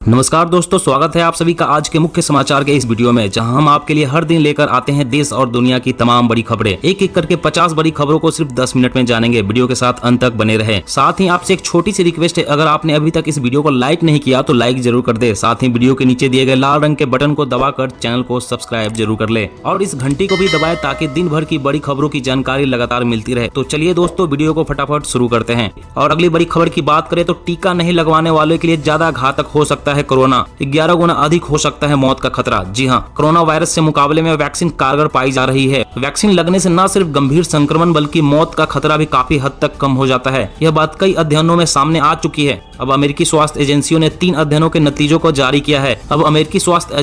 नमस्कार दोस्तों, स्वागत है आप सभी का आज के मुख्य समाचार के इस वीडियो में, जहां हम आपके लिए हर दिन लेकर आते हैं देश और दुनिया की तमाम बड़ी खबरें। एक एक करके 50 बड़ी खबरों को सिर्फ 10 मिनट में जानेंगे। वीडियो के साथ अंत तक बने रहें। साथ ही आपसे एक छोटी सी रिक्वेस्ट है, अगर आपने अभी तक इस वीडियो को लाइक नहीं किया तो लाइक जरूर कर दे। साथ ही वीडियो के नीचे दिए गए लाल रंग के बटन को दबाकर चैनल को सब्सक्राइब जरूर कर ले और इस घंटी को भी दबाए ताकि दिन भर की बड़ी खबरों की जानकारी लगातार मिलती रहे। तो चलिए दोस्तों, वीडियो को फटाफट शुरू करते हैं। और अगली बड़ी खबर की बात करें तो टीका नहीं लगवाने वालों के लिए ज्यादा घातक हो सकता है कोरोना। 11 गुना अधिक हो सकता है मौत का खतरा। जी हां, कोरोना वायरस से मुकाबले में वैक्सीन कारगर पाई जा रही है। वैक्सीन लगने से न सिर्फ गंभीर संक्रमण बल्कि मौत का खतरा भी काफी हद तक कम हो जाता है। यह बात कई अध्ययनों में सामने आ चुकी है। अब अमेरिकी स्वास्थ्य एजेंसियों ने 3 अध्ययनों के नतीजों को जारी किया है। अब अमेरिकी स्वास्थ्य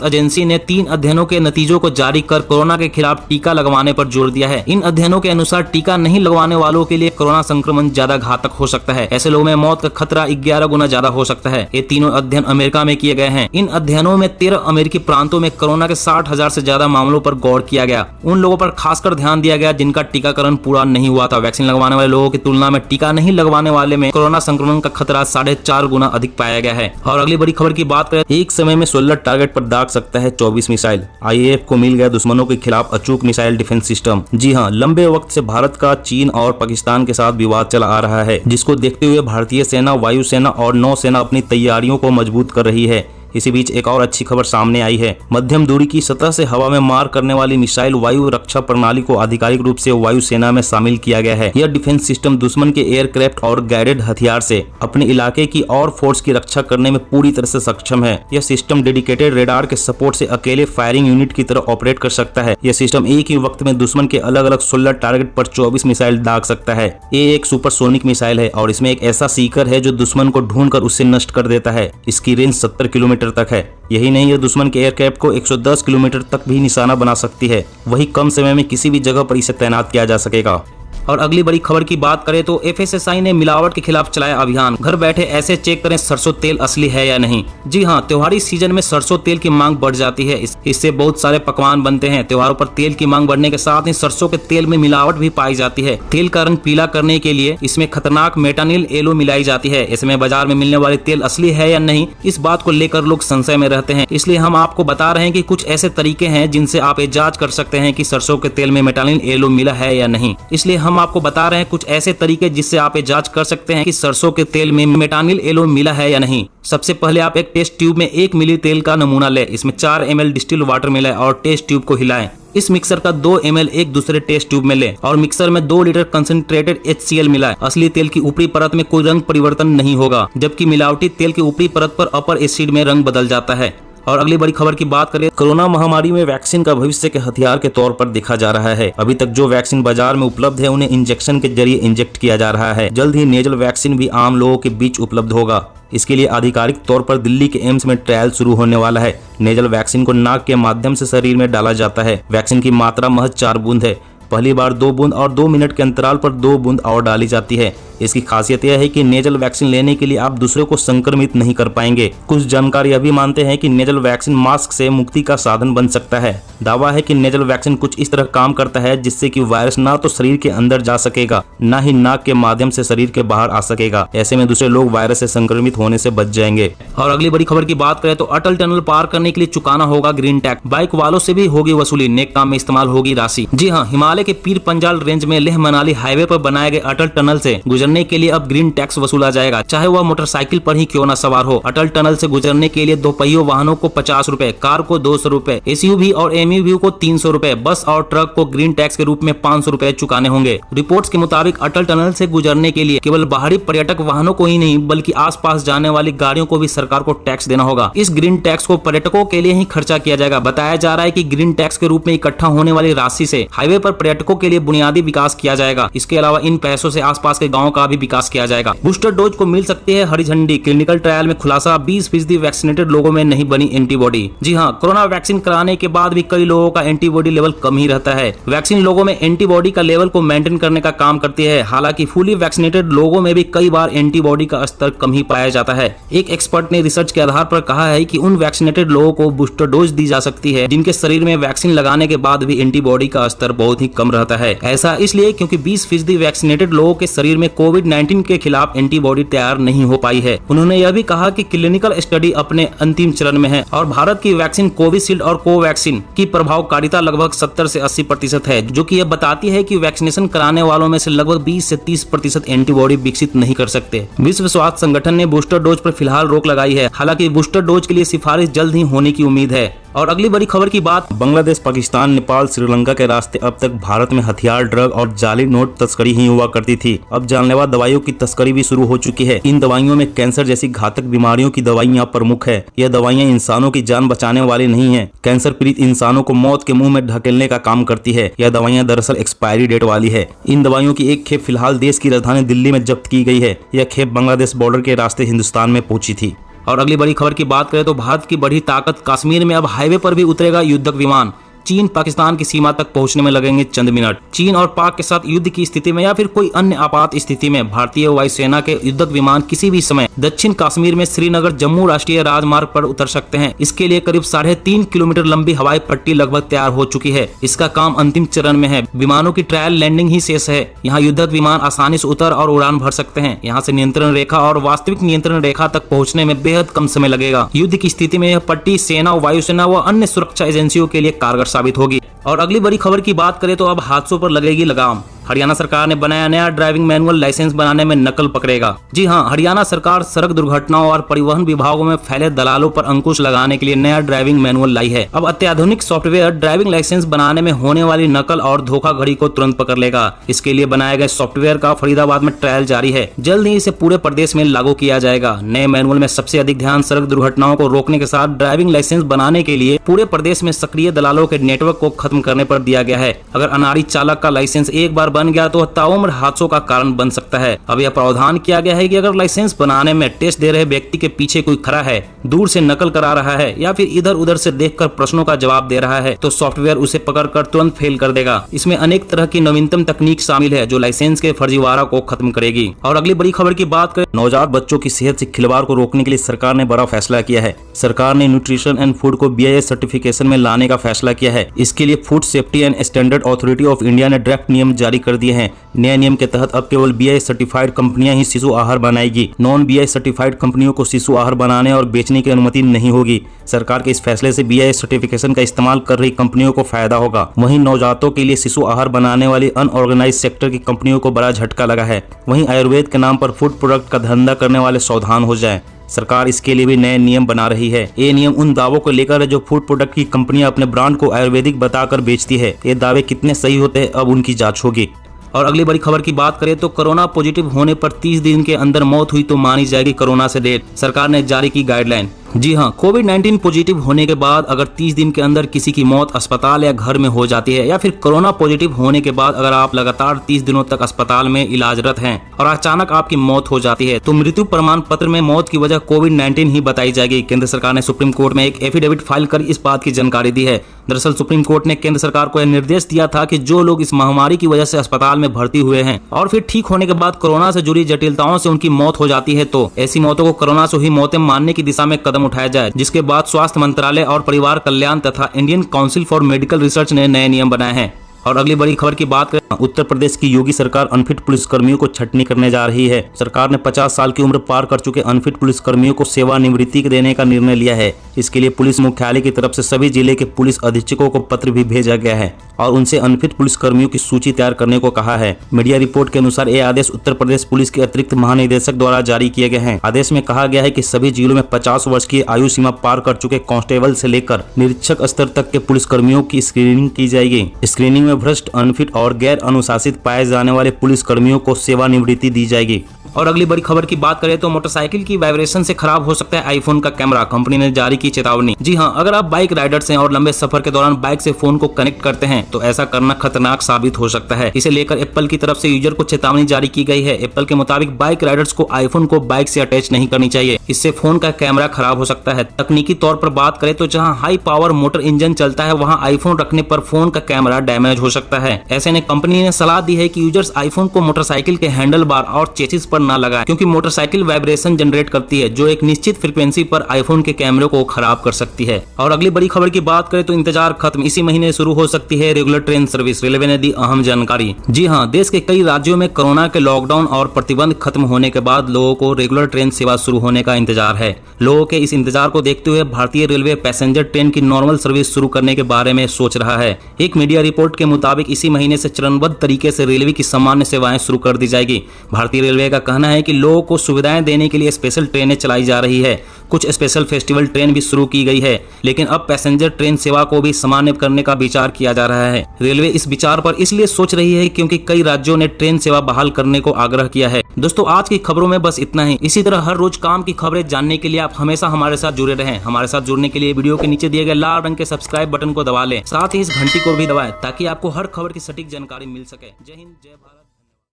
एजेंसी ने 3 अध्ययनों के नतीजों को जारी कर कोरोना के खिलाफ टीका लगवाने पर जोर दिया है। इन अध्ययनों के अनुसार टीका नहीं लगवाने वालों के लिए कोरोना संक्रमण ज्यादा घातक हो सकता है। ऐसे लोगों में मौत का खतरा 11 गुना ज्यादा हो सकता है। ये तीनों अध्ययन अमेरिका में किए गए हैं। इन अध्ययनों में 13 अमेरिकी प्रांतों में कोरोना के 60,000 से ज्यादा मामलों पर गौर किया गया। उन लोगों पर खासकर ध्यान दिया गया जिनका टीकाकरण पूरा नहीं हुआ था। वैक्सीन लगवाने वाले लोगों की तुलना में टीका नहीं लगवाने वाले में कोरोना संक्रमण का खतरा 4.5 गुना अधिक पाया गया है। और अगली बड़ी खबर की बात करें, एक समय में 16 टारगेट पर दाग सकता है 24 मिसाइल। IAF को मिल गया दुश्मनों के खिलाफ अचूक मिसाइल डिफेंस सिस्टम। जी हां, लंबे वक्त से भारत का चीन और पाकिस्तान के साथ विवाद चला आ रहा है, जिसको देखते हुए भारतीय सेना, वायुसेना और नौसेना अपनी तैयारियों को मजबूत कर रही है। इसी बीच एक और अच्छी खबर सामने आई है। मध्यम दूरी की सतह से हवा में मार करने वाली मिसाइल वायु रक्षा प्रणाली को आधिकारिक रूप से वायुसेना में शामिल किया गया है। यह डिफेंस सिस्टम दुश्मन के एयरक्राफ्ट और गाइडेड हथियार से अपने इलाके की और फोर्स की रक्षा करने में पूरी तरह से सक्षम है। यह सिस्टम डेडिकेटेड रेडार के सपोर्ट से अकेले फायरिंग यूनिट की तरह ऑपरेट कर सकता है। यह सिस्टम एक ही वक्त में दुश्मन के अलग अलग 16 टारगेट पर 24 मिसाइल दाग सकता है। ये एक सुपरसोनिक मिसाइल है और इसमें एक ऐसा सीकर है जो दुश्मन को ढूंढकर उससे नष्ट कर देता है। इसकी रेंज 70 किलोमीटर तक है। यही नहीं, यह दुश्मन के एयरक्राफ्ट को 110 किलोमीटर तक भी निशाना बना सकती है। वही कम समय में किसी भी जगह पर इसे तैनात किया जा सकेगा। और अगली बड़ी खबर की बात करें तो FSSAI ने मिलावट के खिलाफ चलाया अभियान। घर बैठे ऐसे चेक करें सरसों तेल असली है या नहीं। जी हां, त्योहारी सीजन में सरसों तेल की मांग बढ़ जाती है। इससे बहुत सारे पकवान बनते हैं। त्योहारों पर तेल की मांग बढ़ने के साथ ही सरसों के तेल में मिलावट भी पाई जाती है। तेल का रंग पीला करने के लिए इसमें खतरनाक मेटानिल एलो मिलाई जाती है। ऐसे में बाजार में मिलने वाले तेल असली है या नहीं, इस बात को लेकर लोग संशय में रहते हैं। इसलिए हम आपको बता रहे हैं कि कुछ ऐसे तरीके हैं जिनसे आप ये जांच कर सकते हैं कि सरसों के तेल में मेटानिल एलो मिला है या नहीं। इसलिए हम आपको बता रहे हैं कुछ ऐसे तरीके जिससे आप ये जांच कर सकते हैं कि सरसों के तेल में मेटानिल एलो मिला है या नहीं। सबसे पहले आप एक टेस्ट ट्यूब में 1 मिली तेल का नमूना लें। इसमें 4 ml डिस्टिल वाटर मिलाएं और टेस्ट ट्यूब को हिलाएं। इस मिक्सर का 2 ml एक दूसरे टेस्ट ट्यूब में लें और मिक्सर में 2 लीटर कंसंट्रेटेड HCl मिलाएं। असली तेल की ऊपरी परत में कोई रंग परिवर्तन नहीं होगा, जबकि मिलावटी तेल की ऊपरी परत पर अपर एसिड में रंग बदल जाता है। और अगली बड़ी खबर की बात करें, कोरोना महामारी में वैक्सीन का भविष्य के हथियार के तौर पर देखा जा रहा है। अभी तक जो वैक्सीन बाजार में उपलब्ध है उन्हें इंजेक्शन के जरिए इंजेक्ट किया जा रहा है। जल्द ही नेजल वैक्सीन भी आम लोगों के बीच उपलब्ध होगा। इसके लिए आधिकारिक तौर पर दिल्ली के एम्स में ट्रायल शुरू होने वाला है। नेजल वैक्सीन को नाक के माध्यम से शरीर में डाला जाता है। वैक्सीन की मात्रा महज 4 बूंद है। पहली बार 2 बूंद और 2 मिनट के अंतराल पर 2 बूंद और डाली जाती है। इसकी खासियत यह है कि नेजल वैक्सीन लेने के लिए आप दूसरे को संक्रमित नहीं कर पाएंगे। कुछ जानकार यह भी मानते हैं कि नेजल वैक्सीन मास्क से मुक्ति का साधन बन सकता है। दावा है कि नेजल वैक्सीन कुछ इस तरह काम करता है जिससे कि वायरस ना तो शरीर के अंदर जा सकेगा, ना ही नाक के माध्यम से शरीर के बाहर आ सकेगा। ऐसे में दूसरे लोग वायरस से संक्रमित होने से बच जाएंगे। और अगली बड़ी खबर की बात करें तो अटल टनल पार करने के लिए चुकाना होगा ग्रीन टैक्स। बाइक वालों से भी होगी वसूली, नेक काम में इस्तेमाल होगी राशि। जी हाँ, हिमालय के पीर पंजाल रेंज में लेह मनाली हाईवे पर बनाए गए अटल टनल से गुजरने के लिए अब ग्रीन टैक्स वसूला जाएगा, चाहे वह मोटरसाइकिल पर ही क्यों न सवार हो। अटल टनल से गुजरने के लिए 2 पहियों वाहनों को 50 रुपए, कार को 200 रुपए, SUV और MUV को 300 रुपए, बस और ट्रक को ग्रीन टैक्स के रूप में 500 रुपए चुकाने होंगे। रिपोर्ट्स के मुताबिक अटल टनल से गुजरने के लिए केवल बाहरी पर्यटक वाहनों को ही नहीं बल्कि आसपास जाने वाली गाड़ियों को भी सरकार को टैक्स देना होगा। इस ग्रीन टैक्स को पर्यटकों के लिए ही खर्चा किया जाएगा। बताया जा रहा है कि ग्रीन टैक्स के रूप में इकट्ठा होने वाली राशि से हाईवे पर पर्यटकों के लिए बुनियादी विकास किया जाएगा। इसके अलावा इन पैसों से आसपास के गाँव का भी विकास किया जाएगा। बूस्टर डोज को मिल सकती है हरी झंडी। क्लिनिकल ट्रायल में खुलासा, 20% वैक्सीनेटेड लोगों में नहीं बनी एंटीबॉडी। जी हाँ, कोरोना वैक्सीन कराने के बाद भी कई लोगों का एंटीबॉडी लेवल कम ही रहता है। वैक्सीन लोगों में एंटीबॉडी का लेवल को मेंटेन करने का काम करती है। हालांकि फुली वैक्सीनेटेड लोगों में भी कई बार एंटीबॉडी का स्तर कम ही पाया जाता है। एक एक्सपर्ट ने रिसर्च के आधार पर कहा है कि उन वैक्सीनेटेड लोगों को बूस्टर डोज दी जा सकती है जिनके शरीर में वैक्सीन लगाने के बाद भी एंटीबॉडी का स्तर बहुत ही कम रहता है। ऐसा इसलिए क्योंकि 20% वैक्सीनेटेड लोगों के शरीर में कोविड-19 के खिलाफ एंटीबॉडी तैयार नहीं हो पाई है। उन्होंने यह भी कहा कि क्लिनिकल स्टडी अपने अंतिम चरण में है और भारत की वैक्सीन कोविशील्ड और कोवैक्सीन की प्रभावकारिता लगभग 70 से 80% है, जो कि यह बताती है कि वैक्सीनेशन कराने वालों में से लगभग 20 से 30% एंटीबॉडी विकसित नहीं कर सकते। विश्व स्वास्थ्य संगठन ने बूस्टर डोज पर फिलहाल रोक लगाई है। हालांकि बूस्टर डोज के लिए सिफारिश जल्द ही होने की उम्मीद है। और अगली बड़ी खबर की बात, बांग्लादेश, पाकिस्तान, नेपाल, श्रीलंका के रास्ते अब तक भारत में हथियार, ड्रग और जाली नोट तस्करी ही हुआ करती थी। अब जानलेवा दवाइयों की तस्करी भी शुरू हो चुकी है। इन दवाइयों में कैंसर जैसी घातक बीमारियों की दवाइयां प्रमुख है। यह दवाइयां इंसानों की जान बचाने वाली नहीं है, कैंसर पीड़ित इंसानों को मौत के मुंह में ढकेलने का काम करती है। यह दवाइयां दरअसल एक्सपायरी डेट वाली है। इन दवाइयों की एक खेप फिलहाल देश की राजधानी दिल्ली में जब्त की गई है। यह खेप बांग्लादेश बॉर्डर के रास्ते हिंदुस्तान में पहुंची थी। और अगली बड़ी खबर की बात करें तो भारत की बढ़ी ताकत, कश्मीर में अब हाईवे पर भी उतरेगा युद्धक विमान। चीन पाकिस्तान की सीमा तक पहुंचने में लगेंगे चंद मिनट। चीन और पाक के साथ युद्ध की स्थिति में या फिर कोई अन्य आपात स्थिति में भारतीय वायुसेना के युद्धक विमान किसी भी समय दक्षिण कश्मीर में श्रीनगर जम्मू राष्ट्रीय राजमार्ग पर उतर सकते हैं। इसके लिए करीब 3.5 किलोमीटर लंबी हवाई पट्टी लगभग तैयार हो चुकी है। इसका काम अंतिम चरण में है। विमानों की ट्रायल लैंडिंग ही शेष है। यहाँ युद्धक विमान आसानी से उतर और उड़ान भर सकते हैं। यहाँ से नियंत्रण रेखा और वास्तविक नियंत्रण रेखा तक पहुँचने में बेहद कम समय लगेगा। युद्ध की स्थिति में यह पट्टी सेना, वायुसेना व अन्य सुरक्षा एजेंसियों के लिए कारगर साबित होगी। और अगली बड़ी खबर की बात करें तो अब हादसों पर लगेगी लगाम। हरियाणा सरकार ने बनाया नया ड्राइविंग मैनुअल, लाइसेंस बनाने में नकल पकड़ेगा। जी हां, हरियाणा सरकार सड़क दुर्घटनाओं और परिवहन विभागों में फैले दलालों पर अंकुश लगाने के लिए नया ड्राइविंग मैनुअल लाई है। अब अत्याधुनिक सॉफ्टवेयर ड्राइविंग लाइसेंस बनाने में होने वाली नकल और धोखाधड़ी को तुरंत पकड़ लेगा। इसके लिए बनाए गए सॉफ्टवेयर का फरीदाबाद में ट्रायल जारी है। जल्द ही इसे पूरे प्रदेश में लागू किया जाएगा। नए मैनुअल में सबसे अधिक ध्यान सड़क दुर्घटनाओं को रोकने के साथ ड्राइविंग लाइसेंस बनाने के लिए पूरे प्रदेश में सक्रिय दलालों के नेटवर्क को खत्म करने पर दिया गया है। अगर अनाड़ी चालक का लाइसेंस एक बार बन गया तो ताउम्र हादसों का कारण बन सकता है। अब यह प्रावधान किया गया है कि अगर लाइसेंस बनाने में टेस्ट दे रहे व्यक्ति के पीछे कोई खड़ा है, दूर से नकल करा रहा है या फिर इधर उधर से देखकर प्रश्नों का जवाब दे रहा है, तो सॉफ्टवेयर उसे पकड़कर तुरंत फेल कर देगा। इसमें अनेक तरह की नवीनतम तकनीक शामिल है जो लाइसेंस के फर्जीवाड़ा को खत्म करेगी। और अगली बड़ी खबर की बात करें, नवजात बच्चों की सेहत से खिलवाड़ को रोकने के लिए सरकार ने बड़ा फैसला किया है। सरकार ने न्यूट्रिशन एंड फूड को BIS सर्टिफिकेशन में लाने का फैसला किया है। इसके लिए food safety and standard authority of India ने ड्राफ्ट नियम जारी कर दिए हैं। नए नियम के तहत अब केवल BIS सर्टिफाइड कंपनियां ही शिशु आहार बनाएगी। नॉन BIS सर्टिफाइड कंपनियों को शिशु आहार बनाने और बेचने की अनुमति नहीं होगी। सरकार के इस फैसले से BIS सर्टिफिकेशन का इस्तेमाल कर रही कंपनियों को फायदा होगा। वहीं नवजातों के लिए शिशु आहार बनाने वाली अनऑर्गेनाइज सेक्टर की कंपनियों को बड़ा झटका लगा है। वहीं आयुर्वेद के नाम पर फूड प्रोडक्ट का धंधा करने वाले सावधान हो जाएं। सरकार इसके लिए भी नए नियम बना रही है। ये नियम उन दावों को लेकर है जो फूड प्रोडक्ट की कंपनियां अपने ब्रांड को आयुर्वेदिक बताकर बेचती है। ये दावे कितने सही होते हैं, अब उनकी जांच होगी। और अगली बड़ी खबर की बात करें तो कोरोना पॉजिटिव होने पर 30 दिन के अंदर मौत हुई तो मानी जाएगी कोरोना से डेथ। सरकार ने जारी की गाइडलाइन। जी हां, कोविड-19 पॉजिटिव होने के बाद अगर 30 दिन के अंदर किसी की मौत अस्पताल या घर में हो जाती है या फिर कोरोना पॉजिटिव होने के बाद अगर आप लगातार 30 दिनों तक अस्पताल में इलाजरत हैं और अचानक आपकी मौत हो जाती है तो मृत्यु प्रमाण पत्र में मौत की वजह कोविड-19 ही बताई जाएगी। केंद्र सरकार ने सुप्रीम कोर्ट में एक एफिडेविट फाइल कर इस बात की जानकारी दी है। दरअसल सुप्रीम कोर्ट ने केंद्र सरकार को यह निर्देश दिया था कि जो लोग इस महामारी की वजह से अस्पताल में भर्ती हुए हैं और फिर ठीक होने के बाद कोरोना से जुड़ी जटिलताओं से उनकी मौत हो जाती है तो ऐसी मौतों को कोरोना से हुई मौतें मानने की दिशा में कदम उठाया जाए। जिसके बाद स्वास्थ्य मंत्रालय और परिवार कल्याण तथा Indian council for medical research ने नए नियम बनाए हैं। और अगली बड़ी खबर की बात करें, उत्तर प्रदेश की योगी सरकार अनफिट पुलिसकर्मियों को छटनी करने जा रही है। सरकार ने 50 साल की उम्र पार कर चुके अनफिट पुलिसकर्मियों को सेवानिवृत्ति देने का निर्णय लिया है। इसके लिए पुलिस मुख्यालय की तरफ से सभी जिले के पुलिस अधीक्षकों को पत्र भी भेजा गया है और उनसे अनफिट पुलिसकर्मियों की सूची तैयार करने को कहा है। मीडिया रिपोर्ट के अनुसार ये आदेश उत्तर प्रदेश पुलिस के अतिरिक्त महानिदेशक द्वारा जारी किए गए हैं। आदेश में कहा गया है कि सभी जिलों में 50 वर्ष की आयु सीमा पार कर चुके कांस्टेबल से लेकर निरीक्षक स्तर तक के पुलिसकर्मियों की स्क्रीनिंग की जाएगी। स्क्रीनिंग में भ्रष्ट, अनफिट और गैर अनुशासित पाए जाने वाले पुलिसकर्मियों को सेवानिवृत्ति दी जाएगी। और अगली बड़ी खबर की बात करें तो मोटरसाइकिल की वाइब्रेशन से खराब हो सकता है आईफोन का कैमरा, कंपनी ने जारी की चेतावनी। जी हां, अगर आप बाइक राइडर्स हैं और लंबे सफर के दौरान बाइक से फोन को कनेक्ट करते हैं तो ऐसा करना खतरनाक साबित हो सकता है। इसे लेकर एप्पल की तरफ से यूजर को चेतावनी जारी की गई है। एप्पल के मुताबिक बाइक राइडर्स को आईफोन को बाइक से अटैच नहीं करनी चाहिए, इससे फोन का कैमरा खराब हो सकता है। तकनीकी तौर पर बात करें तो जहाँ हाई पावर मोटर इंजन चलता है वहाँ आईफोन रखने पर फोन का कैमरा डैमेज हो सकता है। ऐसे में कंपनी ने सलाह दी है कि यूजर्स आईफोन को मोटरसाइकिल के हैंडल बार और चेसिस पर ना लगाएं, क्योंकि मोटरसाइकिल वाइब्रेशन जनरेट करती है जो एक निश्चित फ्रीक्वेंसी पर आईफोन के कैमरे को खराब कर सकती है। और अगली बड़ी खबर की बात करें तो इंतजार खत्म, इसी महीने शुरू हो सकती है रेगुलर ट्रेन सर्विस। रेलवे ने दी अहम जानकारी। जी हां, देश के कई राज्यों में कोरोना के लॉकडाउन और प्रतिबंध खत्म होने के बाद लोगों को रेगुलर ट्रेन सेवा शुरू होने का इंतजार है। लोगों के इस इंतजार को देखते हुए भारतीय रेलवे पैसेंजर ट्रेन की नॉर्मल सर्विस शुरू करने के बारे में सोच रहा है। एक मीडिया रिपोर्ट के मुताबिक इसी महीने से चरणबद्ध तरीके से रेलवे की सामान्य सेवाएं शुरू कर दी जाएगी। भारतीय रेलवे का कहना है कि लोगों को सुविधाएं देने के लिए स्पेशल ट्रेनें चलाई जा रही है। कुछ स्पेशल फेस्टिवल ट्रेन भी शुरू की गई है, लेकिन अब पैसेंजर ट्रेन सेवा को भी सामान्य करने का विचार किया जा रहा है। रेलवे इस विचार पर इसलिए सोच रही है क्योंकि कई राज्यों ने ट्रेन सेवा बहाल करने को आग्रह किया है। दोस्तों, आज की खबरों में बस इतना ही। इसी तरह हर रोज काम की खबरें जानने के लिए आप हमेशा हमारे साथ जुड़े रहें। हमारे साथ जुड़ने के लिए वीडियो के नीचे दिए गए लाल रंग के सब्सक्राइब बटन को दबा लें, साथ ही इस घंटी को भी दबाएं ताकि आपको हर खबर की सटीक जानकारी मिल सके। जय हिंद, जय भारत।